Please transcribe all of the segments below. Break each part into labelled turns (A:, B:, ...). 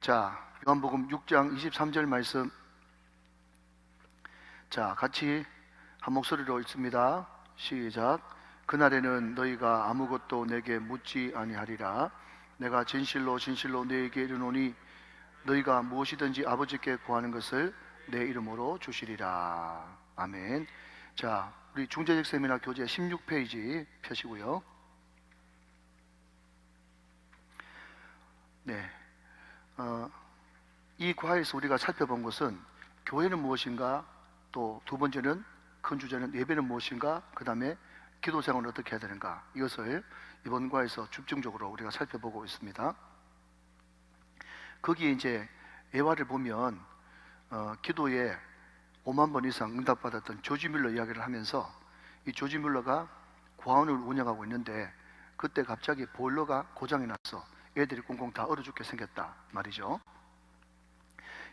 A: 자, 요한복음 6장 23절 말씀. 자, 같이 한 목소리로 읽습니다. 시작. 그날에는 너희가 아무것도 내게 묻지 아니하리라. 내가 진실로 진실로 너희에게 이르노니 너희가 무엇이든지 아버지께 구하는 것을 내 이름으로 주시리라. 아멘. 자, 우리 중재직 세미나 교재 16페이지 펴시고요. 네. 이 과에서 우리가 살펴본 것은 교회는 무엇인가, 또 두 번째는 큰 주제는 예배는 무엇인가, 그 다음에 기도 생활은 어떻게 해야 되는가, 이것을 이번 과에서 집중적으로 우리가 살펴보고 있습니다. 거기에 이제 예화를 보면 기도에 5만 번 이상 응답받았던 조지 뮬러 이야기를 하면서, 이 조지 뮬러가 고아원을 운영하고 있는데 그때 갑자기 보일러가 고장이 났어. 애들이 꽁꽁 다 얼어 죽게 생겼다 말이죠.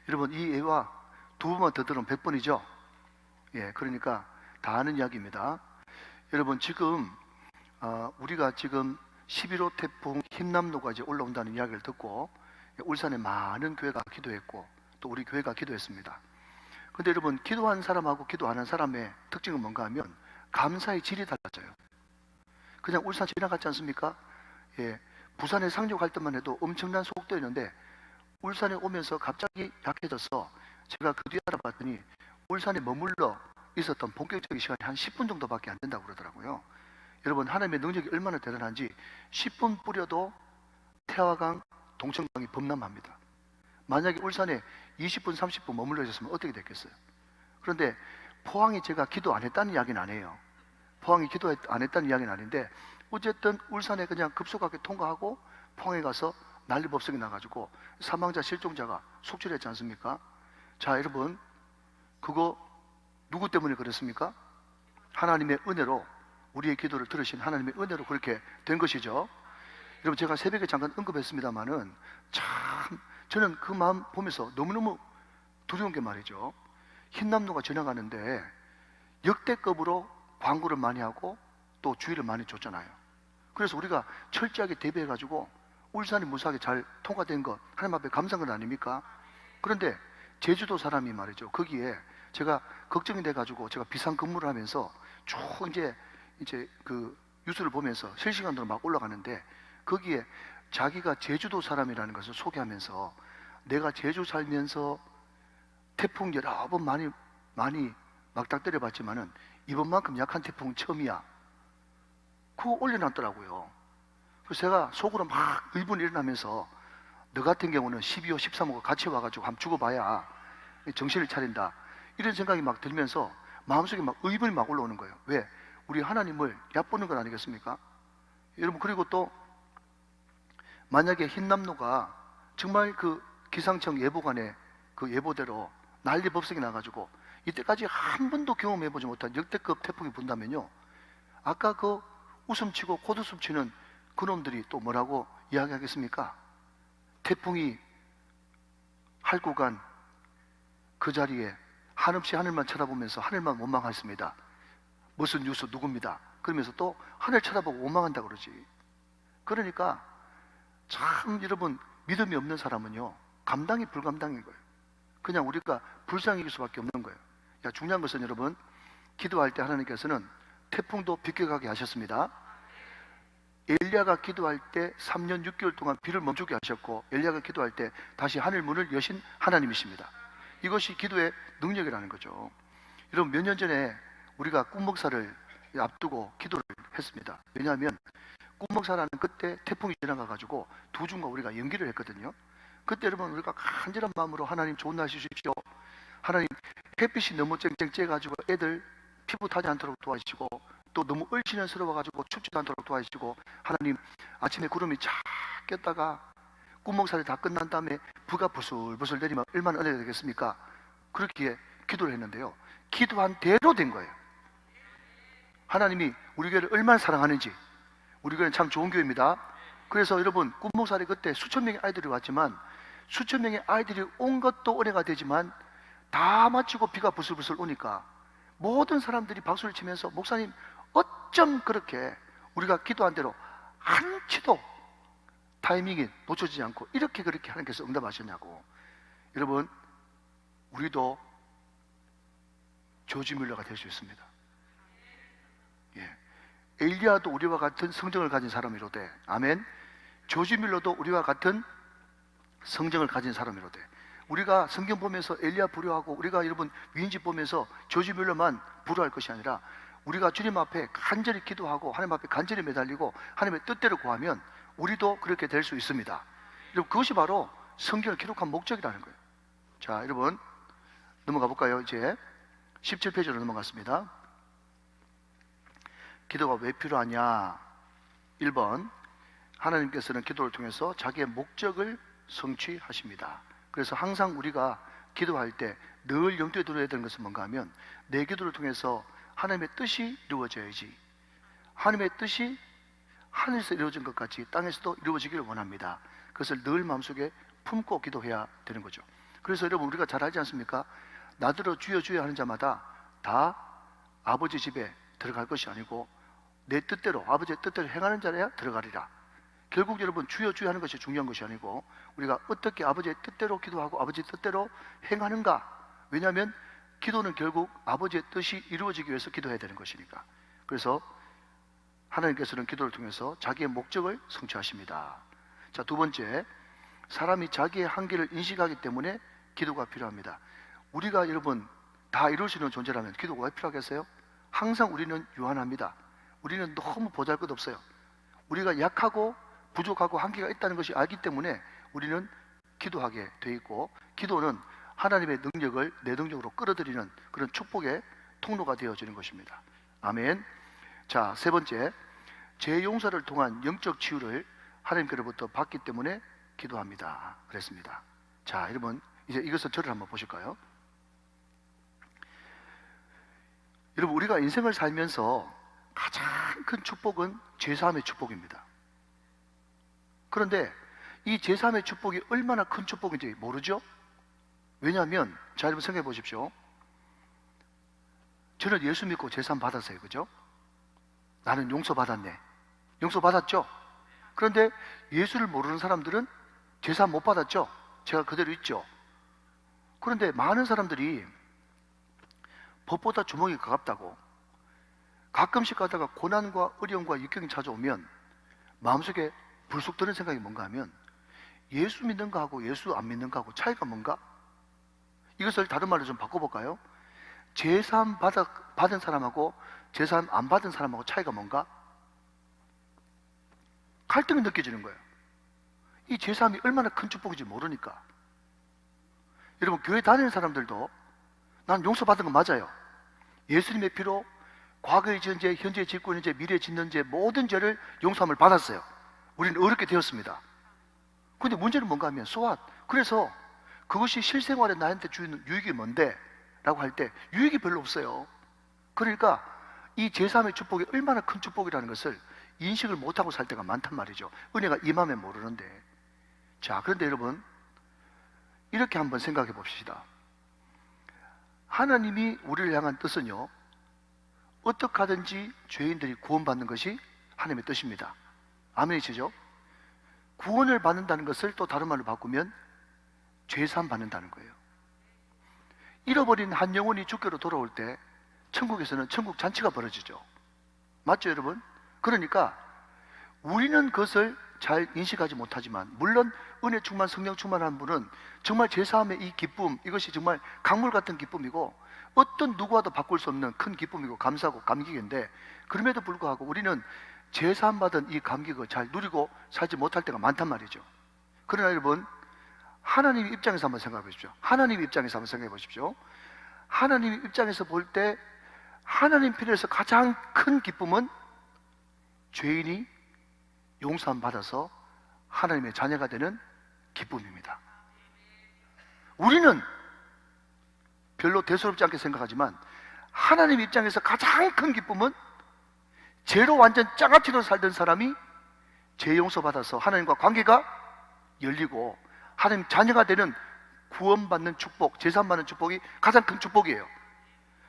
A: 여러분, 이 예화 두 번만 더 들으면 100번이죠. 예, 그러니까 다 아는 이야기입니다. 여러분, 지금 우리가 지금 11호 태풍 흰남노가 이제 올라온다는 이야기를 듣고 울산에 많은 교회가 기도했고 또 우리 교회가 기도했습니다. 근데 여러분, 기도한 사람하고 기도 안 한 사람의 특징은 뭔가 하면 감사의 질이 달라져요. 그냥 울산 지나갔지 않습니까? 예, 부산에 상륙할 때만 해도 엄청난 속도였는데 울산에 오면서 갑자기 약해져서 제가 그 뒤에 알아봤더니 울산에 머물러 있었던 본격적인 시간이 한 10분 정도밖에 안 된다고 그러더라고요. 여러분, 하나님의 능력이 얼마나 대단한지 10분 뿌려도 태화강, 동천강이 범람합니다. 만약에 울산에 20분, 30분 머물러 있었으면 어떻게 됐겠어요? 그런데 포항이 제가 기도 안 했다는 이야기는 아니에요. 포항이 기도 안 했다는 이야기는 아닌데 어쨌든 울산에 그냥 급속하게 통과하고 포항에 가서 난리법석이 나가지고 사망자, 실종자가 속출했지 않습니까? 자, 여러분, 그거 누구 때문에 그랬습니까? 하나님의 은혜로, 우리의 기도를 들으신 하나님의 은혜로 그렇게 된 것이죠. 여러분, 제가 새벽에 잠깐 언급했습니다마는 참 저는 그 마음 보면서 너무너무 두려운 게 말이죠. 흰남노가 지나가는데 역대급으로 광고를 많이 하고 또 주의를 많이 줬잖아요. 그래서 우리가 철저하게 대비해가지고 울산이 무사하게 잘 통과된 것 하나님 앞에 감사한 것 아닙니까? 그런데 제주도 사람이 말이죠, 거기에 제가 걱정이 돼가지고 제가 비상 근무를 하면서 쭉 이제 그 뉴스를 보면서 실시간으로 막 올라가는데 거기에 자기가 제주도 사람이라는 것을 소개하면서 내가 제주 살면서 태풍 여러 번 많이 막닥 때려봤지만은 이번만큼 약한 태풍은 처음이야. 그거 올려놨더라고요. 그래서 제가 속으로 막 의분이 일어나면서 너 같은 경우는 12호, 13호가 같이 와가지고 한번 죽어봐야 정신을 차린다, 이런 생각이 막 들면서 마음속에 막 의분이 막 올라오는 거예요. 왜? 우리 하나님을 얕보는 건 아니겠습니까? 여러분, 그리고 또 만약에 흰남노가 정말 그 기상청 예보관의 그 예보대로 난리법석이 나가지고 이때까지 한 번도 경험해보지 못한 역대급 태풍이 분다면요, 아까 그 웃음치고 콧웃음 치는 그놈들이 또 뭐라고 이야기하겠습니까? 태풍이 핥고 간 그 자리에 한없이 하늘만 쳐다보면서 하늘만 원망했습니다. 무슨 뉴스 누굽니다. 그러면서 또 하늘 쳐다보고 원망한다 그러지. 그러니까 참 여러분, 믿음이 없는 사람은요 감당이 불감당인 거예요. 그냥 우리가 불쌍히 길 수밖에 없는 거예요. 중요한 것은 여러분, 기도할 때 하나님께서는 태풍도 비껴가게 하셨습니다. 엘리야가 기도할 때 3년 6개월 동안 비를 멈추게 하셨고, 엘리야가 기도할 때 다시 하늘 문을 여신 하나님이십니다. 이것이 기도의 능력이라는 거죠. 여러분, 몇 년 전에 우리가 꿈목사를 앞두고 기도를 했습니다. 왜냐하면 꿈목사라는 그때 태풍이 지나가가지고 두 중과 우리가 연기를 했거든요. 그때 여러분, 우리가 간절한 마음으로 하나님 좋은 날 주십시오, 하나님 햇빛이 너무 쨍쨍 쬐가지고 애들 피부 타지 않도록 도와주시고, 또 너무 얼씬스러워가지고 춥지도 않도록 도와주시고, 하나님 아침에 구름이 쫙 꼈다가 꿈목살이 다 끝난 다음에 비가 부슬부슬 내리면 얼마나 은혜가 되겠습니까? 그렇게 기도를 했는데요, 기도한 대로 된 거예요. 하나님이 우리 교회를 얼마나 사랑하는지. 우리 교회는 참 좋은 교회입니다. 그래서 여러분, 꿈목살이 그때 수천 명의 아이들이 왔지만, 수천 명의 아이들이 온 것도 은혜가 되지만 다 마치고 비가 부슬부슬 오니까 모든 사람들이 박수를 치면서, 목사님 어쩜 그렇게 우리가 기도한 대로 한 치도 타이밍이 놓쳐지지 않고 이렇게 그렇게 하나님께서 응답하셨냐고. 여러분, 우리도 조지 뮬러가 될 수 있습니다. 예. 엘리야도 우리와 같은 성정을 가진 사람이로되, 아멘. 조지 뮬러도 우리와 같은 성정을 가진 사람이로되, 우리가 성경 보면서 엘리야 부려하고 우리가 여러분 위인집 보면서 조지 뮬러만 부려할 것이 아니라 우리가 주님 앞에 간절히 기도하고 하나님 앞에 간절히 매달리고 하나님의 뜻대로 구하면 우리도 그렇게 될 수 있습니다. 여러분, 그것이 바로 성경을 기록한 목적이라는 거예요. 자, 여러분 넘어가 볼까요? 이제 17페이지로 넘어갔습니다. 기도가 왜 필요하냐? 1번, 하나님께서는 기도를 통해서 자기의 목적을 성취하십니다. 그래서 항상 우리가 기도할 때 늘 염두에 두어야 되는 것은 뭔가 하면, 내 기도를 통해서 하나님의 뜻이 이루어져야지, 하나님의 뜻이 하늘에서 이루어진 것 같이 땅에서도 이루어지기를 원합니다. 그것을 늘 마음속에 품고 기도해야 되는 거죠. 그래서 여러분, 우리가 잘 알지 않습니까? 나더러 주여 주여 하는 자마다 다 아버지 집에 들어갈 것이 아니고 내 뜻대로, 아버지의 뜻대로 행하는 자라야 들어가리라. 결국 여러분, 주여 주여 하는 것이 중요한 것이 아니고 우리가 어떻게 아버지의 뜻대로 기도하고 아버지의 뜻대로 행하는가. 왜냐하면 기도는 결국 아버지의 뜻이 이루어지기 위해서 기도해야 되는 것이니까. 그래서 하나님께서는 기도를 통해서 자기의 목적을 성취하십니다. 자, 두 번째, 사람이 자기의 한계를 인식하기 때문에 기도가 필요합니다. 우리가 여러분 다 이룰 수 있는 존재라면 기도가 왜 필요하겠어요? 항상 우리는 유한합니다. 우리는 너무 보잘것없어요. 우리가 약하고 부족하고 한계가 있다는 것이 알기 때문에 우리는 기도하게 돼 있고, 기도는 하나님의 능력을 내 능력으로 끌어들이는 그런 축복의 통로가 되어지는 것입니다. 아멘. 자, 세 번째, 죄 용서를 통한 영적 치유를 하나님께로부터 받기 때문에 기도합니다. 그랬습니다. 자, 여러분 이제 이것을 저를 한번 보실까요? 여러분, 우리가 인생을 살면서 가장 큰 축복은 죄사함의 축복입니다. 그런데 이 죄사함의 축복이 얼마나 큰 축복인지 모르죠? 왜냐하면, 자, 여러분 생각해 보십시오. 저는 예수 믿고 죄사함 받았어요. 그죠? 나는 용서받았네. 용서받았죠? 그런데 예수를 모르는 사람들은 죄사함 못 받았죠? 제가 그대로 있죠? 그런데 많은 사람들이 법보다 주먹이 가깝다고, 가끔씩 가다가 고난과 어려움과 역경이 찾아오면 마음속에 불쑥 드는 생각이 뭔가 하면, 예수 믿는 거하고 예수 안 믿는 거하고 차이가 뭔가? 이것을 다른 말로 좀 바꿔볼까요? 제사함 받은 사람하고 제사함 안 받은 사람하고 차이가 뭔가? 갈등이 느껴지는 거예요. 이 제사함이 얼마나 큰 축복인지 모르니까. 여러분, 교회 다니는 사람들도 난 용서받은 건 맞아요. 예수님의 피로 과거에 지은 죄, 현재에 짓고 있는 죄, 미래에 짓는 죄, 모든 죄를 용서함을 받았어요. 우리는 어렵게 되었습니다. 그런데 문제는 뭔가 하면, 소앗, 그래서 그것이 실생활에 나한테 주는 유익이 뭔데? 라고 할 때 유익이 별로 없어요. 그러니까 이 제3의 축복이 얼마나 큰 축복이라는 것을 인식을 못하고 살 때가 많단 말이죠. 은혜가 임하면 모르는데. 자, 그런데 여러분, 이렇게 한번 생각해 봅시다. 하나님이 우리를 향한 뜻은요, 어떻게 하든지 죄인들이 구원받는 것이 하나님의 뜻입니다. 아멘이시죠? 구원을 받는다는 것을 또 다른 말로 바꾸면 죄사함 받는다는 거예요. 잃어버린 한 영혼이 주께로 돌아올 때 천국에서는 천국 잔치가 벌어지죠. 맞죠, 여러분? 그러니까 우리는 그것을 잘 인식하지 못하지만, 물론 은혜 충만, 성령 충만한 분은 정말 제사함의 이 기쁨, 이것이 정말 강물 같은 기쁨이고 어떤 누구와도 바꿀 수 없는 큰 기쁨이고 감사하고 감격인데, 그럼에도 불구하고 우리는 제사함 받은 이 감격을 잘 누리고 살지 못할 때가 많단 말이죠. 그러나 여러분, 하나님 입장에서 한번 생각해 보십시오. 하나님 입장에서 한번 생각해 보십시오. 하나님 입장에서 볼 때 하나님 편에서 가장 큰 기쁨은 죄인이 용서함 받아서 하나님의 자녀가 되는 기쁨입니다. 우리는 별로 대수롭지 않게 생각하지만 하나님 입장에서 가장 큰 기쁨은 죄로 완전 짱아치로 살던 사람이 죄 용서 받아서 하나님과 관계가 열리고 하나님 자녀가 되는 구원받는 축복, 제사받는 축복이 가장 큰 축복이에요.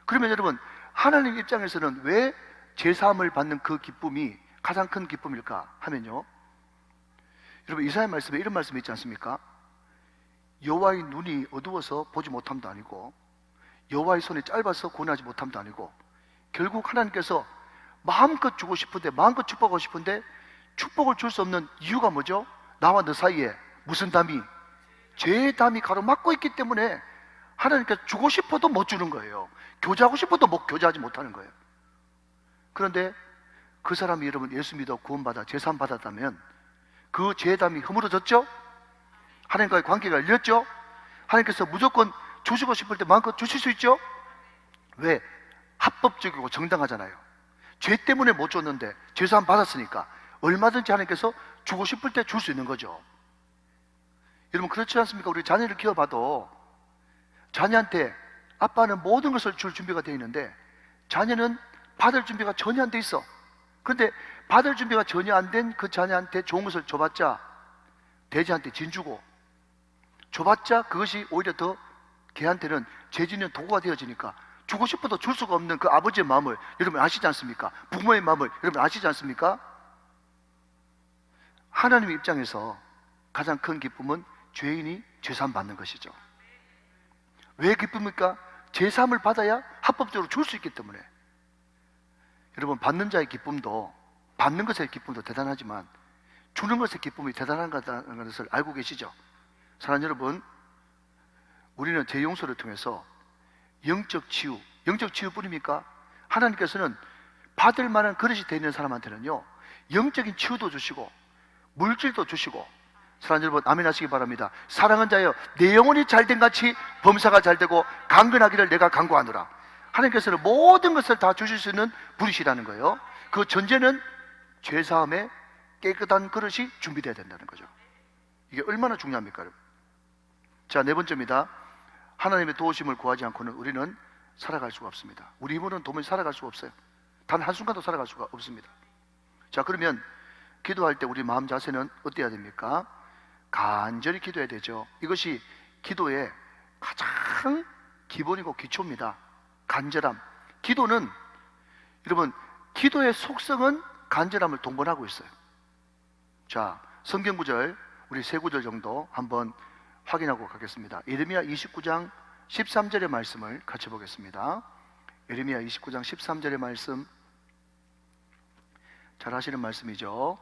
A: 그러면 여러분, 하나님 입장에서는 왜 제사함을 받는 그 기쁨이 가장 큰 기쁨일까 하면요, 여러분, 이사야 말씀에 이런 말씀이 있지 않습니까? 여호와의 눈이 어두워서 보지 못함도 아니고 여호와의 손이 짧아서 구원하지 못함도 아니고, 결국 하나님께서 마음껏 주고 싶은데, 마음껏 축복하고 싶은데 축복을 줄 수 없는 이유가 뭐죠? 나와 너 사이에 무슨 담이? 죄의 담이 가로막고 있기 때문에 하나님께서 주고 싶어도 못 주는 거예요. 교제하고 싶어도 교제하지 못하는 거예요. 그런데 그 사람이 여러분 예수 믿어 구원받아 제사함 받았다면 그 죄의 담이 허물어졌죠? 하나님과의 관계가 열렸죠? 하나님께서 무조건 주시고 싶을 때 마음껏 주실 수 있죠? 왜? 합법적이고 정당하잖아요. 죄 때문에 못 줬는데 제사함 받았으니까 얼마든지 하나님께서 주고 싶을 때 줄 수 있는 거죠. 여러분, 그렇지 않습니까? 우리 자녀를 키워봐도 자녀한테 아빠는 모든 것을 줄 준비가 되어 있는데 자녀는 받을 준비가 전혀 안 돼 있어. 그런데 받을 준비가 전혀 안 된 그 자녀한테 좋은 것을 줘봤자 돼지한테 진주고, 줘봤자 그것이 오히려 더 걔한테는 죄짓는 도구가 되어지니까 주고 싶어도 줄 수가 없는 그 아버지의 마음을 여러분 아시지 않습니까? 부모의 마음을 여러분 아시지 않습니까? 하나님의 입장에서 가장 큰 기쁨은 죄인이 죄사함 받는 것이죠. 왜 기쁩니까? 죄사함을 받아야 합법적으로 줄 수 있기 때문에. 여러분, 받는 자의 기쁨도, 받는 것의 기쁨도 대단하지만 주는 것의 기쁨이 대단한 것을 알고 계시죠? 사랑하는 여러분, 우리는 재용서를 통해서 영적 치유뿐입니까? 하나님께서는 받을 만한 그릇이 되어 있는 사람한테는요, 영적인 치유도 주시고 물질도 주시고. 사랑하는 여러분, 아멘 하시기 바랍니다. 사랑하는 자여, 내 영혼이 잘된 같이 범사가 잘되고 강건하기를 내가 간구하노라. 하나님께서는 모든 것을 다 주실 수 있는 분이시라는 거예요. 그 전제는 죄사함에 깨끗한 그릇이 준비되어야 된다는 거죠. 이게 얼마나 중요합니까, 여러분? 자, 네 번째입니다. 하나님의 도우심을 구하지 않고는 우리는 살아갈 수가 없습니다. 우리 힘으로는 도무지 살아갈 수가 없어요. 단 한순간도 살아갈 수가 없습니다. 자, 그러면 기도할 때 우리 마음 자세는 어때야 됩니까? 간절히 기도해야 되죠. 이것이 기도의 가장 기본이고 기초입니다. 간절함. 기도는, 여러분, 기도의 속성은 간절함을 동반하고 있어요. 자, 성경 구절 우리 세 구절 정도 한번 확인하고 가겠습니다. 예레미야 29장 13절의 말씀을 같이 보겠습니다. 예레미야 29장 13절의 말씀, 잘 하시는 말씀이죠.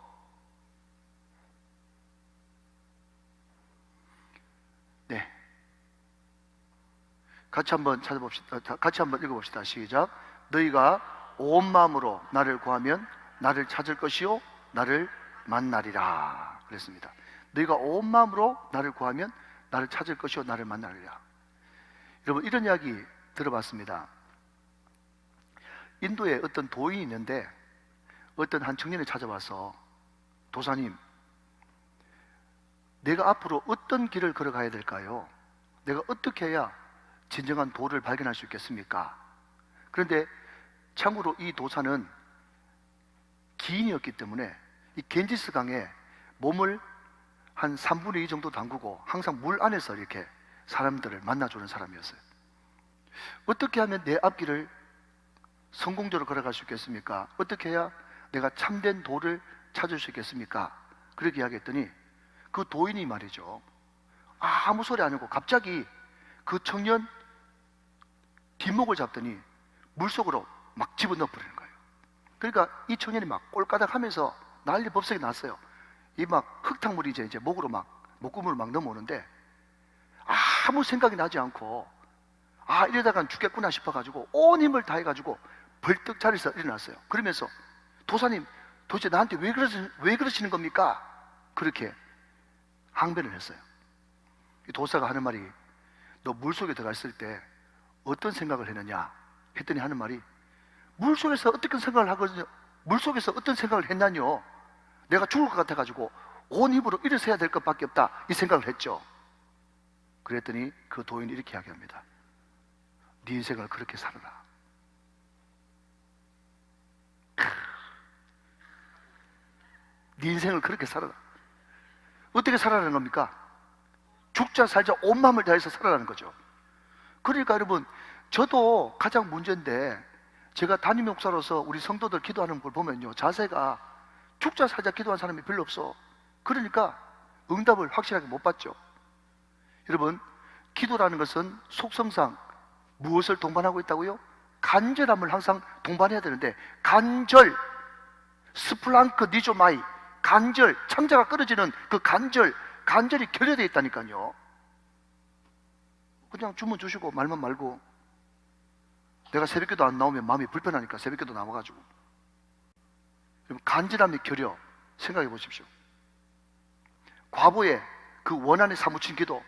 A: 네, 같이 한번 찾아봅시다. 같이 한번 읽어봅시다. 시작. 너희가 온 마음으로 나를 구하면 나를 찾을 것이요 나를 만나리라 그랬습니다. 너희가 온 마음으로 나를 구하면 나를 찾을 것이요 나를 만나리라. 여러분, 이런 이야기 들어봤습니다. 인도에 어떤 도인이 있는데 어떤 한 청년이 찾아와서, 도사님, 내가 앞으로 어떤 길을 걸어가야 될까요? 내가 어떻게 해야 진정한 도를 발견할 수 있겠습니까? 그런데 참고로 이 도사는 기인이었기 때문에 이 겐지스 강에 몸을 한 3분의 2 정도 담그고 항상 물 안에서 이렇게 사람들을 만나주는 사람이었어요. 어떻게 하면 내 앞길을 성공적으로 걸어갈 수 있겠습니까? 어떻게 해야 내가 참된 도를 찾을 수 있겠습니까? 그렇게 이야기했더니 그 도인이 말이죠, 아무 소리 안 하고 갑자기 그 청년 뒷목을 잡더니 물속으로 막 집어넣어 버리는 거예요. 그러니까 이 청년이 막 꼴까닥 하면서 난리 법석이 났어요. 이 막 흙탕물이 이제 목으로 막 목구멍을 막 넘어오는데 아무 생각이 나지 않고, 이러다간 죽겠구나 싶어가지고 온 힘을 다해가지고 벌떡 자리에서 일어났어요. 그러면서, 도사님, 도대체 나한테 왜 그러시는 겁니까? 그렇게 항변을 했어요. 이 도사가 하는 말이, 너 물속에 들어갔을 때 어떤 생각을 했느냐 했더니 하는 말이, 물속에서 어떤 생각을 하거든요. 물속에서 어떤 생각을 했냐뇨. 내가 죽을 것 같아가지고 온 힘으로 일어서야 될 것밖에 없다, 이 생각을 했죠. 그랬더니 그 도인이 이렇게 이야기합니다. 네 인생을 그렇게 살아라. 네 인생을 그렇게 살아라. 어떻게 살아라는 겁니까? 죽자 살자 온 마음을 다해서 살아라는 거죠. 그러니까 여러분, 저도 가장 문제인데, 제가 담임 목사로서 우리 성도들 기도하는 걸 보면요, 자세가 죽자 살자 기도하는 사람이 별로 없어. 그러니까 응답을 확실하게 못 받죠. 여러분, 기도라는 것은 속성상 무엇을 동반하고 있다고요? 간절함을 항상 동반해야 되는데, 간절, 스플랑크 니조마이, 간절, 창자가 끊어지는 그 간절이 결여되어 있다니까요. 그냥 주문 주시고 말만 말고, 내가 새벽기도 안 나오면 마음이 불편하니까 새벽기도 나와가지고, 간절함이 결여, 생각해 보십시오. 과부의 그 원한에 사무친 기도.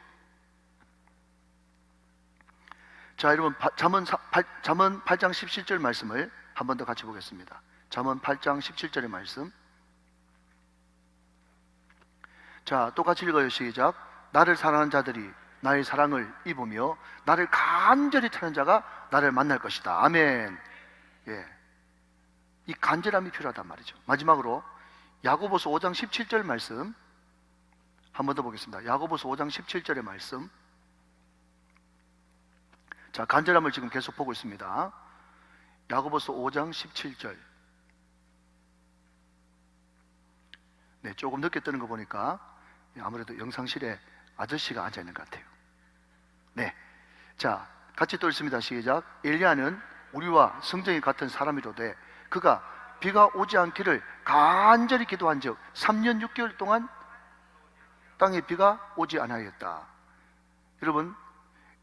A: 자, 여러분, 잠언 8장 17절 말씀을 한 번 더 같이 보겠습니다. 잠언 8장 17절의 말씀. 자, 똑같이 읽어요. 시작. 나를 사랑하는 자들이 나의 사랑을 입으며 나를 간절히 찾는 자가 나를 만날 것이다. 아멘. 예, 이 간절함이 필요하단 말이죠. 마지막으로 야고보서 5장 17절 말씀 한 번 더 보겠습니다. 야고보서 5장 17절의 말씀. 자, 간절함을 지금 계속 보고 있습니다. 야고보서 5장 17절. 네, 조금 늦게 뜨는 거 보니까 아무래도 영상실에 아저씨가 앉아 있는 것 같아요. 네, 자, 같이 또 읽습니다. 시작. 엘리야는 우리와 성정이 같은 사람이로되 그가 비가 오지 않기를 간절히 기도한 즉 3년 6개월 동안 땅에 비가 오지 않았다. 여러분,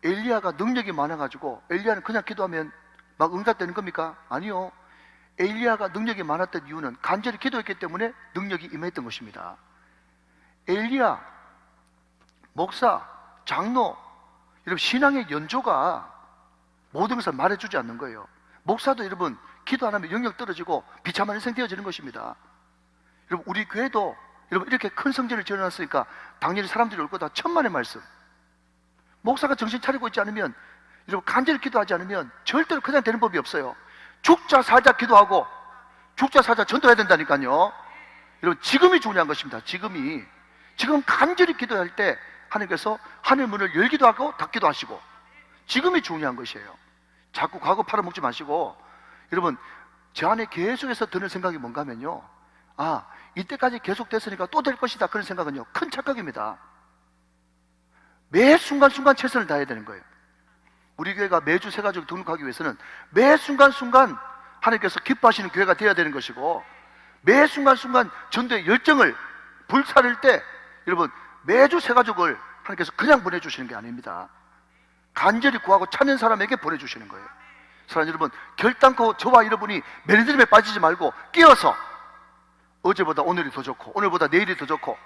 A: 엘리야가 능력이 많아가지고 엘리야는 그냥 기도하면 막 응답되는 겁니까? 아니요. 엘리야가 능력이 많았던 이유는 간절히 기도했기 때문에 능력이 임했던 것입니다. 엘리야, 목사, 장로, 여러분, 신앙의 연조가 모든 것을 말해주지 않는 거예요. 목사도 여러분 기도 안 하면 영역 떨어지고 비참한 인생 되어지는 것입니다. 여러분, 우리 교회도 여러분 이렇게 큰 성전을 지어놨으니까 당연히 사람들이 올 거다. 천만의 말씀. 목사가 정신 차리고 있지 않으면, 여러분 간절히 기도하지 않으면 절대로 그냥 되는 법이 없어요. 죽자 살자 기도하고 죽자 살자 전도해야 된다니까요. 여러분, 지금이 중요한 것입니다. 지금 간절히 기도할 때 하나님께서 하늘 문을 열기도 하고 닫기도 하시고, 지금이 중요한 것이에요. 자꾸 과거 팔아먹지 마시고, 여러분, 제 안에 계속해서 드는 생각이 뭔가 하면요, 아, 이때까지 계속 됐으니까 또 될 것이다, 그런 생각은요 큰 착각입니다. 매 순간순간 최선을 다해야 되는 거예요. 우리 교회가 매주 새 가족 등록하기 위해서는 매 순간순간 하나님께서 기뻐하시는 교회가 되어야 되는 것이고, 매 순간순간 전도의 열정을 불사를 때 여러분 매주 새 가족을 하나님께서 그냥 보내주시는 게 아닙니다. 간절히 구하고 찾는 사람에게 보내주시는 거예요. 사랑하는 여러분, 결단코 저와 여러분이 매너리즘에 빠지지 말고 끼어서 어제보다 오늘이 더 좋고 오늘보다 내일이 더 좋고,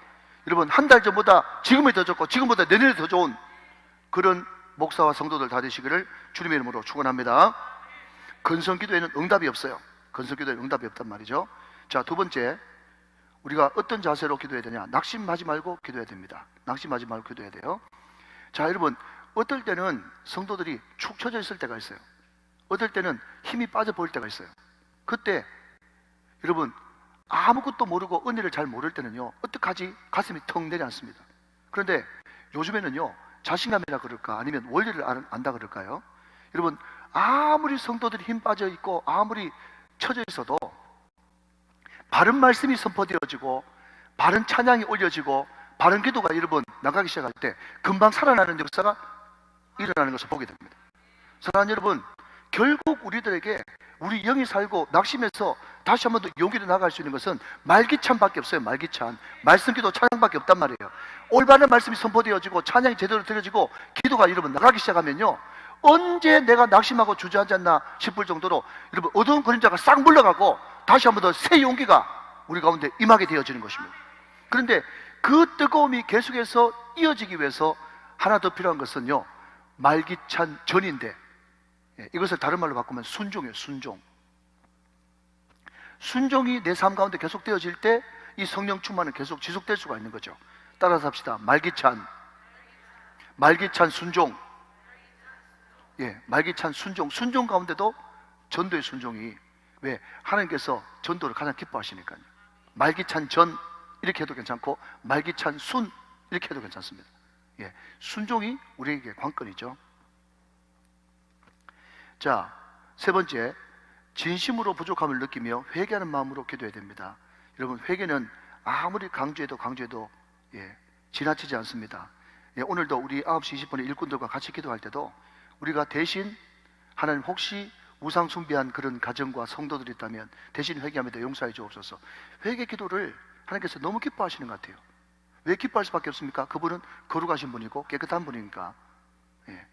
A: 여러분 한 달 전보다 지금이 더 좋고 지금보다 내년이 더 좋은 그런 목사와 성도들 다 되시기를 주님의 이름으로 축원합니다. 근성기도에는 응답이 없어요. 근성기도에는 응답이 없단 말이죠. 자, 두 번째, 우리가 어떤 자세로 기도해야 되냐? 낙심하지 말고 기도해야 됩니다. 낙심하지 말고 기도해야 돼요. 자, 여러분, 어떨 때는 성도들이 축 처져 있을 때가 있어요. 어떨 때는 힘이 빠져 보일 때가 있어요. 그때 여러분 아무것도 모르고 은혜를 잘 모를 때는요, 어떡하지? 가슴이 턱 내려앉습니다. 그런데 요즘에는요, 자신감이라 그럴까 아니면 원리를 안다 그럴까요? 여러분, 아무리 성도들이 힘 빠져 있고 아무리 처져 있어도 바른 말씀이 선포되어지고 바른 찬양이 올려지고 바른 기도가 여러분 나가기 시작할 때 금방 살아나는 역사가 일어나는 것을 보게 됩니다. 사랑하는 여러분, 결국 우리들에게 우리 영이 살고 낙심해서 다시 한 번 더 용기로 나갈 수 있는 것은 말기찬밖에 없어요. 말기찬, 말씀기도, 찬양밖에 없단 말이에요. 올바른 말씀이 선포되어지고 찬양이 제대로 드려지고 기도가 여러분 나가기 시작하면요, 언제 내가 낙심하고 주저앉았나 싶을 정도로 여러분 어두운 그림자가 싹 물러가고 다시 한 번 더 새 용기가 우리 가운데 임하게 되어지는 것입니다. 그런데 그 뜨거움이 계속해서 이어지기 위해서 하나 더 필요한 것은요, 말기찬 전인데, 이것을 다른 말로 바꾸면 순종이에요. 순종이 내 삶 가운데 계속 되어질 때 이 성령 충만은 계속 지속될 수가 있는 거죠. 따라서 합시다. 말기찬 순종. 예, 말기찬 순종 가운데도 전도의 순종이, 왜? 하나님께서 전도를 가장 기뻐하시니까요. 말기찬 전 이렇게 해도 괜찮고 말기찬 순 이렇게 해도 괜찮습니다. 예, 순종이 우리에게 관건이죠. 자, 세 번째, 진심으로 부족함을 느끼며 회개하는 마음으로 기도해야 됩니다. 여러분, 회개는 아무리 강조해도 예, 지나치지 않습니다. 예, 오늘도 우리 9시 20분에 일꾼들과 같이 기도할 때도 우리가 대신 하나님 혹시 우상 숭배한 그런 가정과 성도들이 있다면 대신 회개하며 용서해 주옵소서. 회개 기도를 하나님께서 너무 기뻐하시는 것 같아요. 왜 기뻐할 수밖에 없습니까? 그분은 거룩하신 분이고 깨끗한 분이니까. 예,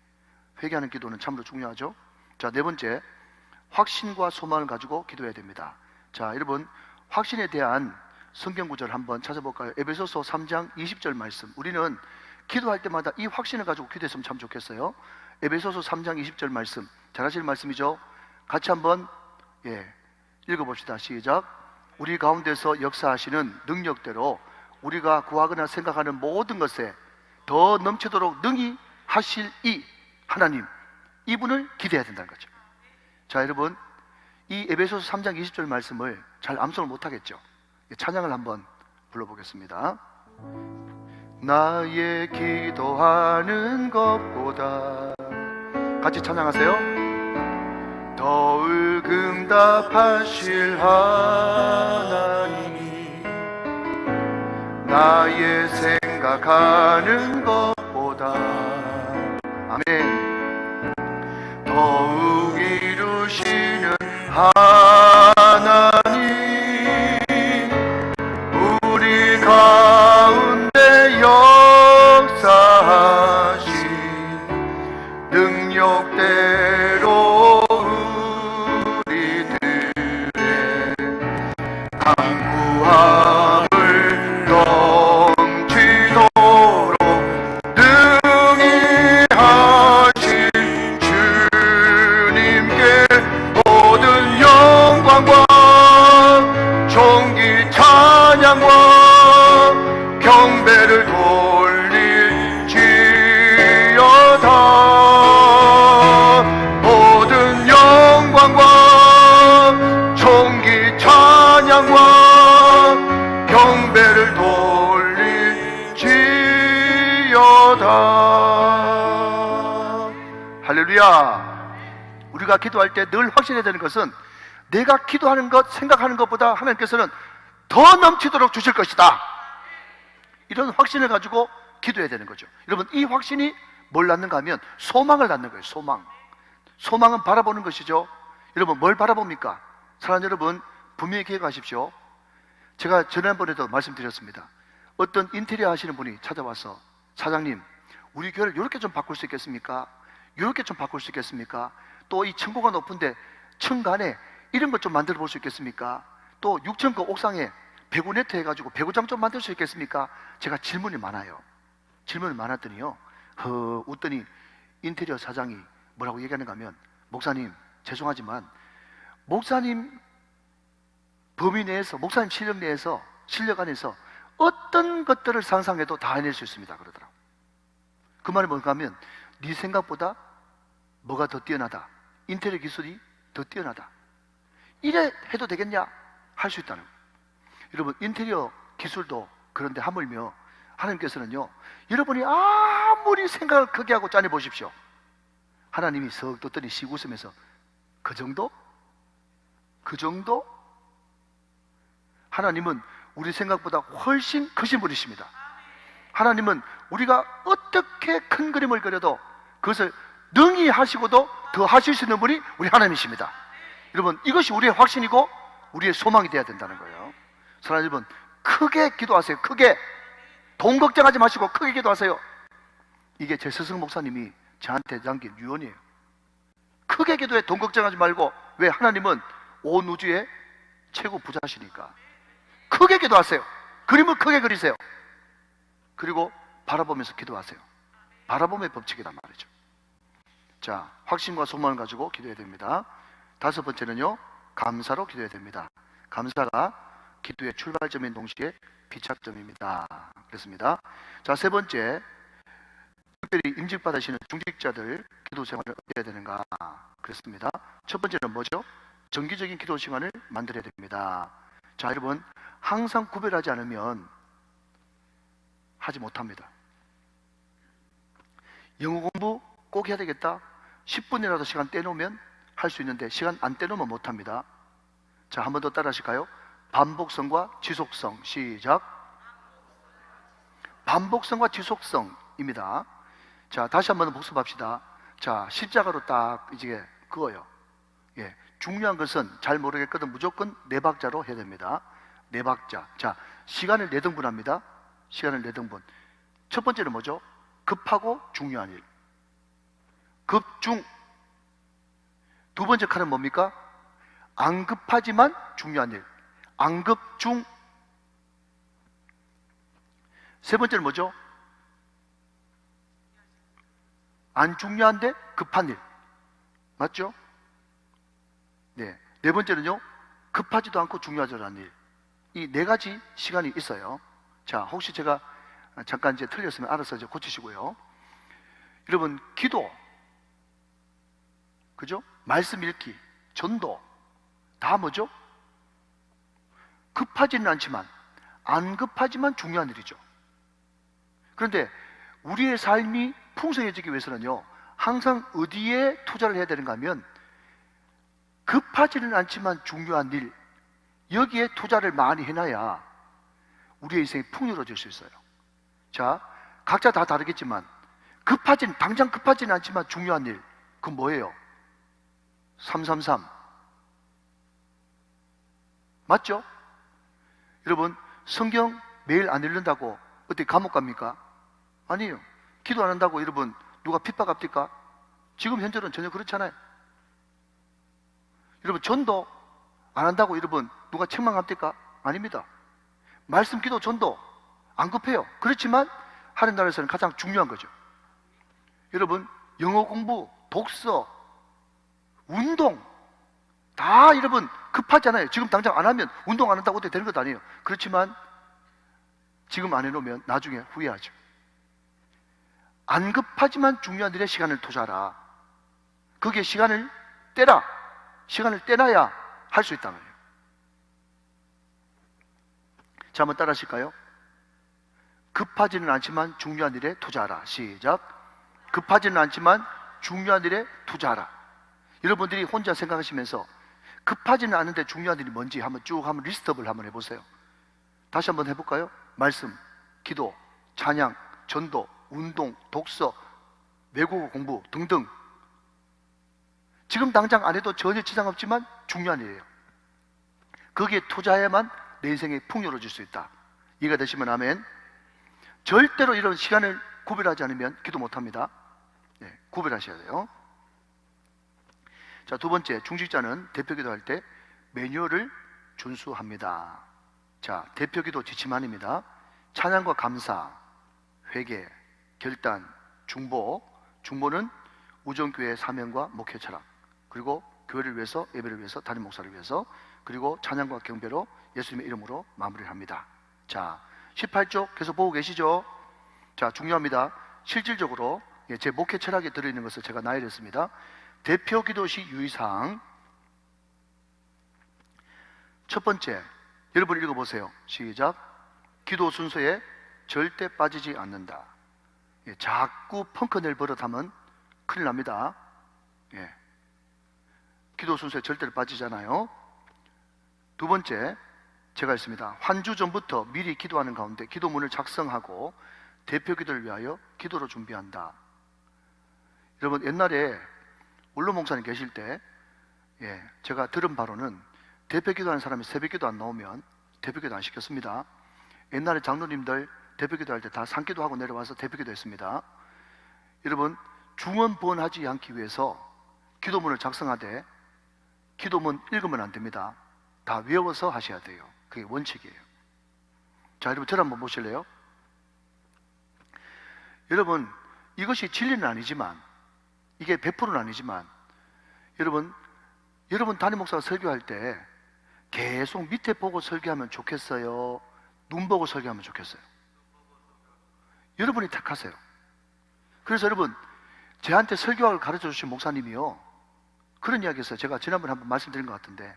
A: 회개하는 기도는 참으로 중요하죠. 자, 네 번째, 확신과 소망을 가지고 기도해야 됩니다. 자, 여러분, 확신에 대한 성경 구절 한번 찾아볼까요? 에베소서 3장 20절 말씀. 우리는 기도할 때마다 이 확신을 가지고 기도했으면 참 좋겠어요. 에베소서 3장 20절 말씀, 잘 아시는 말씀이죠? 같이 한번 읽어봅시다. 시작. 우리 가운데서 역사하시는 능력대로 우리가 구하거나 생각하는 모든 것에 더 넘치도록 능히 하실 이 하나님, 이분을 기대해야 된다는 거죠. 자, 여러분, 이 에베소서 3장 20절 말씀을 잘 암송을 못하겠죠? 찬양을 한번 불러보겠습니다. 나의 기도하는 것보다, 같이 찬양하세요. 더욱 응답하실 하나님, 나의 생각하는 것보다, 아멘, 더욱 이루시는 하나님, 우리 가운데 역사하신 능력대로 우리들의 간구함을 넘치도록 능히 하신 주님께 모든 영광과 존귀 찬양과 경배를 돌릴지어다. 모든 영광과 존귀 찬양과 경배를 돌릴지어다. 할렐루야. 우리가 기도할 때 늘 확신해야 되는 것은 내가 기도하는 것, 생각하는 것보다 하나님께서는 더 넘치도록 주실 것이다. 이런 확신을 가지고 기도해야 되는 거죠. 여러분, 이 확신이 뭘 낳는가 하면 소망을 낳는 거예요. 소망. 소망은 바라보는 것이죠. 여러분, 뭘 바라봅니까? 사랑하는 여러분, 분명히 기억하십시오. 제가 지난번에도 말씀드렸습니다. 어떤 인테리어 하시는 분이 찾아와서, 사장님, 우리 교회를 이렇게 좀 바꿀 수 있겠습니까? 이렇게 좀 바꿀 수 있겠습니까? 또 이 층고가 높은데 층간에 이런 것 좀 만들어 볼 수 있겠습니까? 또 6층 그 옥상에 배구 네트 해가지고 배구장 좀 만들 수 있겠습니까? 제가 질문이 많아요. 질문이 많았더니요, 웃더니 인테리어 사장이 뭐라고 얘기하는가 하면, 목사님, 죄송하지만 목사님 범위 내에서, 목사님 실력 내에서, 실력 안에서 어떤 것들을 상상해도 다 해낼 수 있습니다 그러더라고요. 그 말이 뭔가 하면, 네 생각보다 뭐가 더 뛰어나다, 인테리어 기술이 더 뛰어나다, 이래 해도 되겠냐? 할 수 있다는 거예요. 여러분, 인테리어 기술도 그런데 하물며 하나님께서는요, 여러분이 아무리 생각을 크게 하고 짜내 보십시오, 하나님이 석 떴더니 씩 웃으면서 그 정도? 그 정도? 하나님은 우리 생각보다 훨씬 크신 분이십니다. 하나님은 우리가 어떻게 큰 그림을 그려도 그것을 능히 하시고도 더 하실 수 있는 분이 우리 하나님이십니다. 여러분, 이것이 우리의 확신이고 우리의 소망이 되어야 된다는 거예요. 사랑하는 여러분, 크게 기도하세요. 크게. 돈 걱정하지 마시고 크게 기도하세요. 이게 제 스승 목사님이 저한테 남긴 유언이에요. 크게 기도해. 돈 걱정하지 말고. 왜? 하나님은 온 우주의 최고 부자시니까. 크게 기도하세요. 그림을 크게 그리세요. 그리고 바라보면서 기도하세요. 바라봄의 법칙이란 말이죠. 자, 확신과 소망을 가지고 기도해야 됩니다. 다섯 번째는요, 감사로 기도해야 됩니다. 감사가 기도의 출발점인 동시에 비착점입니다. 그렇습니다. 자, 세 번째, 특별히 임직받으시는 중직자들 기도 생활을 어떻게 해야 되는가? 그렇습니다. 첫 번째는 뭐죠? 정기적인 기도 시간을 만들어야 됩니다. 자, 여러분, 항상 구별하지 않으면 하지 못합니다. 영어 공부 꼭 해야 되겠다? 10분이라도 시간 떼놓으면 할 수 있는데 시간 안 떼놓으면 못합니다. 자, 한 번 더 따라 하실까요? 반복성과 지속성. 시작. 반복성과 지속성입니다. 자, 다시 한번 복습합시다. 자, 십자가로 딱 이제 그어요. 예, 중요한 것은 잘 모르겠거든 무조건 네 박자로 해야 됩니다. 네 박자. 자, 시간을 네 등분합니다. 시간을 네 등분. 첫 번째는 뭐죠? 급하고 중요한 일. 급중. 두 번째 칸은 뭡니까? 안 급하지만 중요한 일. 안급중. 세 번째는 뭐죠? 안 중요한데 급한 일. 맞죠? 네. 네 번째는요, 급하지도 않고 중요하지도 않은 일. 이 네 가지 시간이 있어요. 자, 혹시 제가 잠깐 이제 틀렸으면 알아서 이제 고치시고요. 여러분, 기도, 그죠? 말씀 읽기, 전도, 다 뭐죠? 급하지는 않지만, 안 급하지만 중요한 일이죠. 그런데 우리의 삶이 풍성해지기 위해서는요, 항상 어디에 투자를 해야 되는가 하면, 급하지는 않지만 중요한 일, 여기에 투자를 많이 해놔야 우리의 인생이 풍요로워질 수 있어요. 자, 각자 다 다르겠지만, 당장 급하지는 않지만 중요한 일, 그건 뭐예요? 333. 맞죠? 여러분, 성경 매일 안 읽는다고 어떻게 감옥 갑니까? 아니에요. 기도 안 한다고 여러분 누가 핍박합니까? 지금 현재는 전혀 그렇잖아요. 여러분, 전도 안 한다고 여러분 누가 책망합니까? 아닙니다. 말씀, 기도, 전도 안 급해요. 그렇지만 하는 나라에서는 가장 중요한 거죠. 여러분, 영어 공부, 독서, 운동 다 여러분 급하잖아요. 지금 당장 안 하면 운동 안 한다고 어떻게 되는 것도 아니에요. 그렇지만 지금 안 해놓으면 나중에 후회하죠. 안 급하지만 중요한 일에 시간을 투자하라. 거기에 시간을 떼라. 시간을 떼놔야 할 수 있다는 거예요. 자, 한번 따라 하실까요? 급하지는 않지만 중요한 일에 투자하라. 시작. 급하지는 않지만 중요한 일에 투자하라. 여러분들이 혼자 생각하시면서 급하지는 않은데 중요한 일이 뭔지 한번 쭉 한번 리스트업을 한번 해보세요. 다시 한번 해볼까요? 말씀, 기도, 찬양, 전도, 운동, 독서, 외국어 공부 등등. 지금 당장 안 해도 전혀 지장 없지만 중요한 일이에요. 거기에 투자해야만 내 인생이 풍요로워질 수 있다. 이해가 되시면 아멘. 절대로 이런 시간을 구별하지 않으면 기도 못합니다. 네, 구별하셔야 돼요. 자, 두 번째, 중직자는 대표 기도할 때 매뉴얼을 준수합니다. 자, 대표 기도 지침안입니다. 찬양과 감사, 회개, 결단, 중보. 중보는 우정교회의 사명과 목회 철학, 그리고 교회를 위해서, 예배를 위해서, 담임 목사를 위해서, 그리고 찬양과 경배로 예수님의 이름으로 마무리를 합니다. 자, 18쪽 계속 보고 계시죠? 자, 중요합니다. 실질적으로 제 목회 철학에 들어있는 것을 제가 나열했습니다. 대표 기도시 유의사항. 첫 번째, 여러분 읽어보세요. 시작. 기도 순서에 절대 빠지지 않는다. 자꾸 펑크낼 버릇하면 큰일 납니다. 예. 기도 순서에 절대로 빠지잖아요. 두 번째, 제가 했습니다. 한 주 전부터 미리 기도하는 가운데 기도문을 작성하고 대표 기도를 위하여 기도로 준비한다. 여러분, 옛날에 원로 목사님 계실 때 제가 들은 바로는 대표 기도하는 사람이 새벽 기도 안 나오면 대표 기도 안 시켰습니다. 옛날에 장로님들 대표 기도할 때 다 산기도 하고 내려와서 대표 기도 했습니다. 여러분, 중언부언하지 않기 위해서 기도문을 작성하되 기도문 읽으면 안 됩니다. 다 외워서 하셔야 돼요. 그게 원칙이에요. 자, 여러분 저를 한번 보실래요? 여러분, 이것이 진리는 아니지만, 이게 100%는 아니지만, 여러분 담임 목사가 설교할 때 계속 밑에 보고 설교하면 좋겠어요? 눈 보고 설교하면 좋겠어요? 여러분이 택하세요. 그래서 여러분, 저한테 설교학을 가르쳐 주신 목사님이요, 그런 이야기 했어요. 제가 지난번에 한번 말씀드린 것 같은데,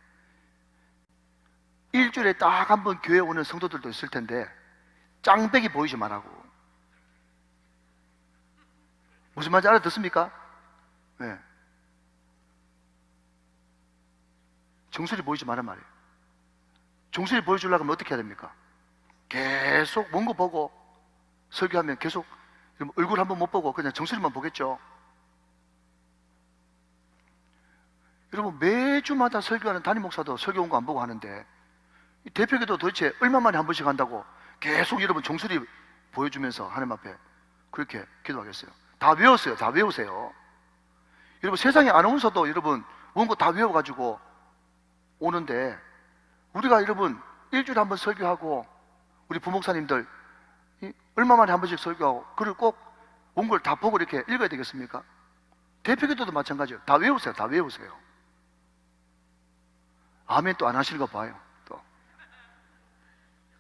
A: 일주일에 딱 한 번 교회 오는 성도들도 있을 텐데 짱배기 보이지 말라고. 무슨 말인지 알아듣습니까? 네. 정수리 보이지 말란 말이에요. 정수리 보여주려고 하면 어떻게 해야 됩니까? 계속 먼 거 보고 설교하면 계속 얼굴 한번 못 보고 그냥 정수리만 보겠죠. 여러분, 매주마다 설교하는 담임 목사도 설교 온 거 안 보고 하는데, 이 대표기도 도대체 얼마 만에 한 번씩 한다고 계속 여러분 정수리 보여주면서 하나님 앞에 그렇게 기도하겠어요? 다 외웠어요. 다 외우세요. 여러분, 세상에 아나운서도 여러분 원고 다 외워가지고 오는데, 우리가 여러분 일주일에 한 번 설교하고, 우리 부목사님들 얼마 만에 한 번씩 설교하고, 그걸 꼭 원고를 다 보고 이렇게 읽어야 되겠습니까? 대표기도도 마찬가지예요. 다 외우세요. 다 외우세요. 아멘 또 안 하시는 거 봐요. 또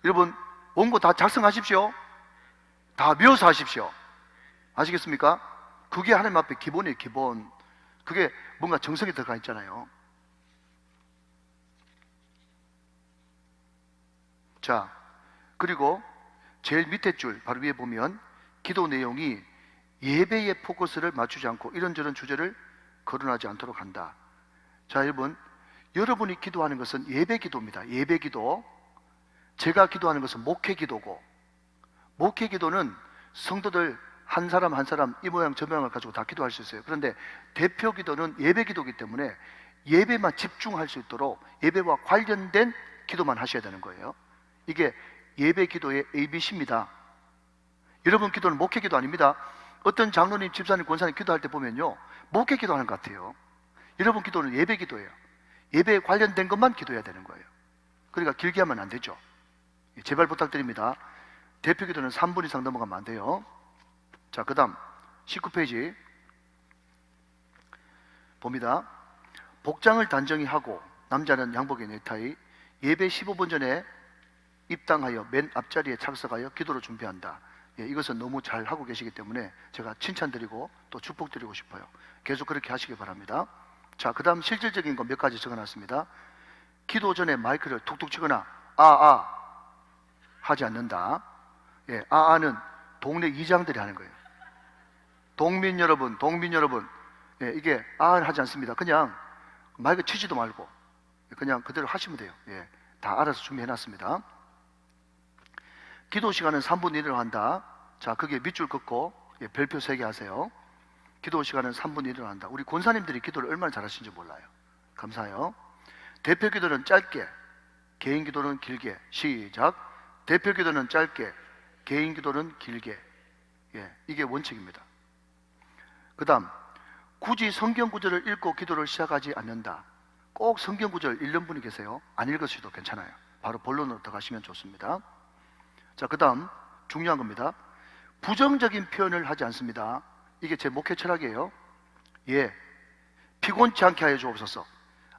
A: 여러분, 원고 다 작성하십시오. 다 외워서 하십시오. 아시겠습니까? 그게 하나님 앞에 기본이에요. 기본. 그게 뭔가 정성이 들어가 있잖아요. 자, 그리고 제일 밑에 줄 바로 위에 보면 기도 내용이 예배의 포커스를 맞추지 않고 이런저런 주제를 거론하지 않도록 한다. 자, 여러분이 기도하는 것은 예배 기도입니다. 예배 기도. 제가 기도하는 것은 목회 기도고, 목회 기도는 성도들 한 사람 한 사람 이 모양 저 모양을 가지고 다 기도할 수 있어요. 그런데 대표 기도는 예배 기도이기 때문에 예배만 집중할 수 있도록 예배와 관련된 기도만 하셔야 되는 거예요. 이게 예배 기도의 ABC입니다. 여러분 기도는 목회 기도 아닙니다. 어떤 장로님, 집사님, 권사님 기도할 때 보면요, 목회 기도하는 것 같아요. 여러분 기도는 예배 기도예요. 예배에 관련된 것만 기도해야 되는 거예요. 그러니까 길게 하면 안 되죠. 제발 부탁드립니다. 대표 기도는 3분 이상 넘어가면 안 돼요. 자, 그 다음 19페이지 봅니다. 복장을 단정히 하고 남자는 양복의 넥타이, 예배 15분 전에 입당하여 맨 앞자리에 착석하여 기도를 준비한다. 이것은 너무 잘 하고 계시기 때문에 제가 칭찬드리고 또 축복드리고 싶어요. 계속 그렇게 하시기 바랍니다. 자, 그 다음 실질적인 거 몇 가지 적어놨습니다. 기도 전에 마이크를 툭툭 치거나 하지 않는다. 아는 동네 이장들이 하는 거예요. 동민 여러분, 이게 하지 않습니다. 그냥 마이크 치지도 말고 그냥 그대로 하시면 돼요. 다 알아서 준비해놨습니다. 기도 시간은 3분 이내로 한다. 자, 그게 밑줄 긋고 별표 3개 하세요. 기도 시간은 3분 이내로 한다. 우리 권사님들이 기도를 얼마나 잘하시는지 몰라요. 감사해요. 대표 기도는 짧게, 개인 기도는 길게. 시작. 대표 기도는 짧게, 개인 기도는 길게. 이게 원칙입니다. 그 다음, 굳이 성경 구절을 읽고 기도를 시작하지 않는다. 꼭 성경 구절 읽는 분이 계세요. 안 읽으셔도 괜찮아요. 바로 본론으로 들어가시면 좋습니다. 자, 그 다음 중요한 겁니다. 부정적인 표현을 하지 않습니다. 이게 제 목회 철학이에요. 피곤치 않게 하여 주옵소서.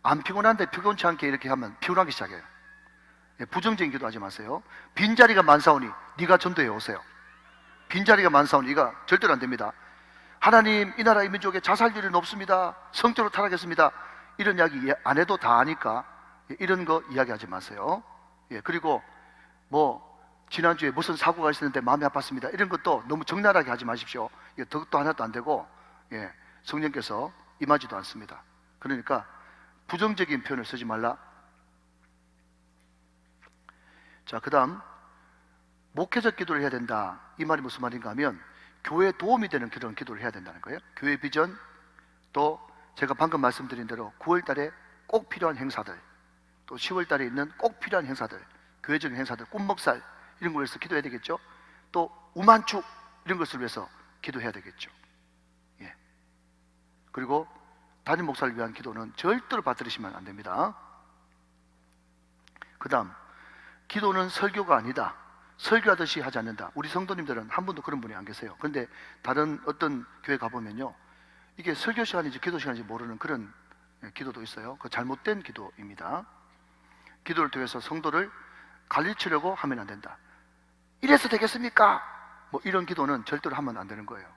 A: 안 피곤한데 피곤치 않게 이렇게 하면 피곤하기 시작해요. 부정적인 기도하지 마세요. 빈자리가 많사오니 네가 전도해 오세요. 빈자리가 많사오니 이거 절대로 안 됩니다. 하나님, 이 나라 이 민족에 자살률이 높습니다. 성적으로 타락했습니다. 이런 이야기 안 해도 다 아니까 이런 거 이야기하지 마세요. 그리고 지난주에 무슨 사고가 있었는데 마음이 아팠습니다. 이런 것도 너무 적나라하게 하지 마십시오. 덕도 하나도 안 되고 성령께서 임하지도 않습니다. 그러니까 부정적인 표현을 쓰지 말라. 자, 그 다음 목회적 기도를 해야 된다. 이 말이 무슨 말인가 하면 교회에 도움이 되는 그런 기도를 해야 된다는 거예요. 교회 비전, 또 제가 방금 말씀드린 대로 9월 달에 꼭 필요한 행사들, 또 10월 달에 있는 꼭 필요한 행사들, 교회적인 행사들, 꿈먹살 이런 걸 위해서 기도해야 되겠죠. 또 우만축 이런 것을 위해서 기도해야 되겠죠. 그리고 담임 목사를 위한 기도는 절대로 받들으시면 안 됩니다. 그 다음, 기도는 설교가 아니다. 설교하듯이 하지 않는다. 우리 성도님들은 한 분도 그런 분이 안 계세요. 그런데 다른 어떤 교회 가보면요, 이게 설교 시간인지 기도 시간인지 모르는 그런 기도도 있어요. 그 잘못된 기도입니다. 기도를 통해서 성도를 가르치려고 하면 안 된다. 이래서 되겠습니까? 이런 기도는 절대로 하면 안 되는 거예요.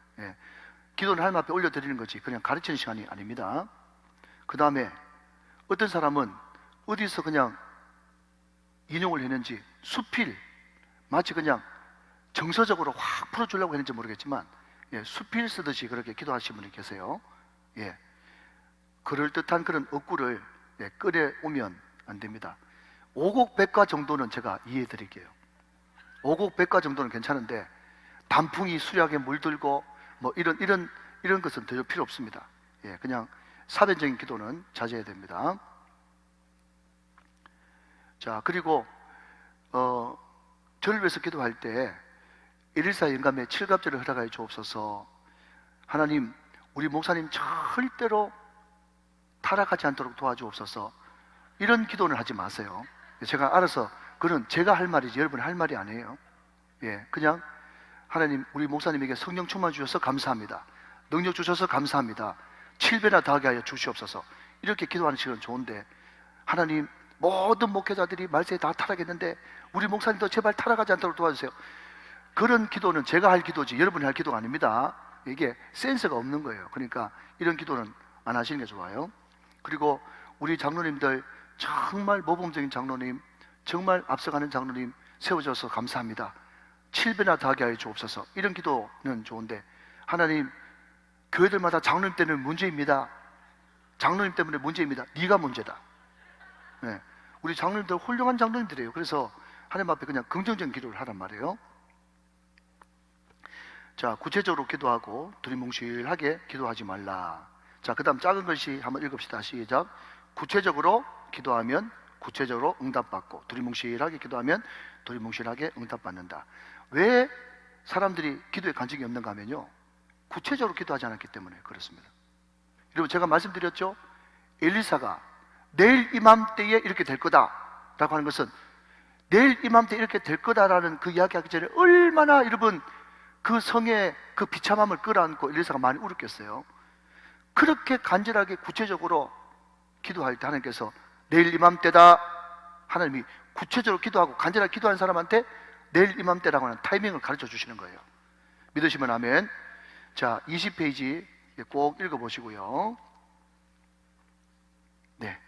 A: 기도는 하나님 앞에 올려드리는 거지 그냥 가르치는 시간이 아닙니다. 그 다음에 어떤 사람은 어디서 그냥 인용을 했는지 수필, 마치 그냥 정서적으로 확 풀어주려고 했는지 모르겠지만 수필 쓰듯이 그렇게 기도하시는 분이 계세요. 그럴듯한 그런 억구를 끌어오면 안 됩니다. 오곡백과 정도는 제가 이해해 드릴게요. 오곡백과 정도는 괜찮은데 단풍이 수려하게 물들고 뭐 이런 것은 더 필요 없습니다. 예, 그냥 사변적인 기도는 자제해야 됩니다. 자, 그리고 저를 위해서 기도할 때 일일사 영감의 칠갑절을 허락하여 주옵소서. 하나님, 우리 목사님 절대로 타락하지 않도록 도와주옵소서. 이런 기도는 하지 마세요. 제가 알아서, 그건 제가 할 말이지 여러분 할 말이 아니에요. 예, 그냥 하나님, 우리 목사님에게 성령 충만 주셔서 감사합니다. 능력 주셔서 감사합니다. 7배나 더하게 하여 주시옵소서. 이렇게 기도하는 식은 좋은데, 하나님, 모든 목회자들이 말세에 다 타락했는데 우리 목사님도 제발 타락하지 않도록 도와주세요. 그런 기도는 제가 할 기도지 여러분이 할 기도가 아닙니다. 이게 센스가 없는 거예요. 그러니까 이런 기도는 안 하시는 게 좋아요. 그리고 우리 장로님들, 정말 모범적인 장로님, 정말 앞서가는 장로님 세워줘서 감사합니다. 7배나 더하게 하여 주옵소서. 이런 기도는 좋은데, 하나님, 교회들마다 장로님 때문에 문제입니다. 장로님 때문에 문제입니다. 네가 문제다. 네. 우리 장로님들 훌륭한 장로님들이에요. 그래서 하나님 앞에 그냥 긍정적인 기도를 하란 말이에요. 자, 구체적으로 기도하고 두리뭉실하게 기도하지 말라. 자, 그 다음 작은 글씨 한번 읽읍시다. 시작. 구체적으로 기도하면 구체적으로 응답받고, 두리뭉실하게 기도하면 두리뭉실하게 응답받는다. 왜 사람들이 기도에 간증이 없는가 하면요, 구체적으로 기도하지 않았기 때문에 그렇습니다. 여러분, 제가 말씀드렸죠? 엘리사가 내일 이맘때에 이렇게 될 거다 라고 하는 것은, 내일 이맘때 이렇게 될 거다라는 그 이야기하기 전에 얼마나 여러분 그 성의 그 비참함을 끌어안고 엘리사가 많이 울었겠어요. 그렇게 간절하게 구체적으로 기도할 때 하나님께서 내일 이맘때다, 하나님이 구체적으로 기도하고 간절하게 기도하는 사람한테 내일 이맘때라고 하는 타이밍을 가르쳐 주시는 거예요. 믿으시면 아멘. 자, 20페이지 꼭 읽어보시고요. 네,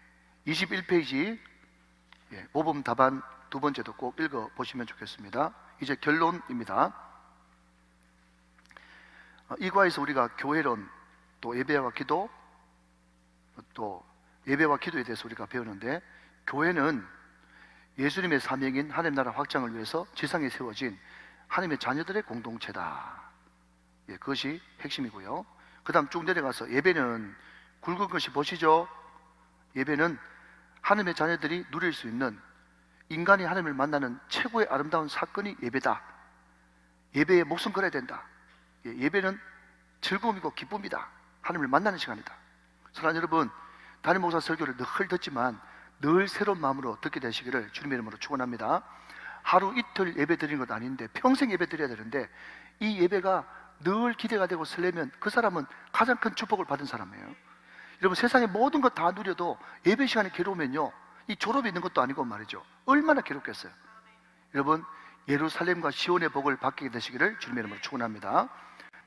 A: 21페이지 모범 답안 두 번째도 꼭 읽어보시면 좋겠습니다. 이제 결론입니다. 이과에서 우리가 교회론, 또 예배와 기도, 또 예배와 기도에 대해서 우리가 배우는데, 교회는 예수님의 사명인 하나님 나라 확장을 위해서 지상에 세워진 하나님의 자녀들의 공동체다. 예, 그것이 핵심이고요. 그 다음 쭉 내려가서 예배는 굵은 것이 보시죠. 예배는 하나님의 자녀들이 누릴 수 있는, 인간이 하나님을 만나는 최고의 아름다운 사건이 예배다. 예배에 목숨 걸어야 된다. 예, 예배는 즐거움이고 기쁨이다. 하나님을 만나는 시간이다. 사랑하는 여러분, 담임 목사 설교를 늘 듣지만 늘 새로운 마음으로 듣게 되시기를 주님의 이름으로 축원합니다. 하루 이틀 예배 드리는 것 아닌데 평생 예배 드려야 되는데, 이 예배가 늘 기대가 되고 설레면 그 사람은 가장 큰 축복을 받은 사람이에요. 여러분, 세상의 모든 것 다 누려도 예배 시간이 괴로우면요, 이 졸업이 있는 것도 아니고 말이죠. 얼마나 괴롭겠어요. 여러분, 예루살렘과 시온의 복을 받게 되시기를 주님의 이름으로 축원합니다.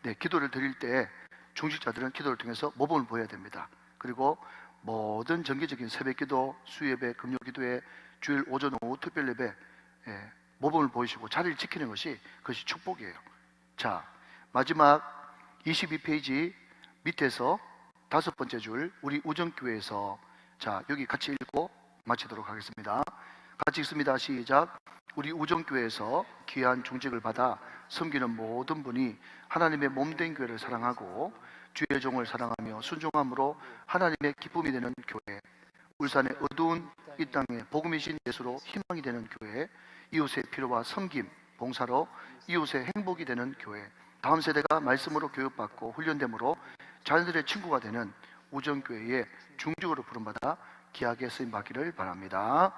A: 네, 기도를 드릴 때 중직자들은 기도를 통해서 모범을 보여야 됩니다. 그리고 모든 정기적인 새벽기도, 수예배, 금요기도회, 주일 오전 오후 특별예배 모범을 보이시고 자리를 지키는 것이, 그것이 축복이에요. 자, 마지막 22페이지 밑에서 다섯 번째 줄, 우리 우정교회에서, 자, 여기 같이 읽고 마치도록 하겠습니다. 같이 읽습니다. 시작. 우리 우정교회에서 귀한 중직을 받아 섬기는 모든 분이 하나님의 몸된 교회를 사랑하고 주의 종을 사랑하며 순종함으로 하나님의 기쁨이 되는 교회, 울산의 어두운 이 땅에 복음이신 예수로 희망이 되는 교회, 이웃의 필요와 섬김, 봉사로 이웃의 행복이 되는 교회, 다음 세대가 말씀으로 교육받고 훈련됨으로 자녀들의 친구가 되는 우정교회의 중직으로 부름받아 귀하게 쓰임받기를 바랍니다.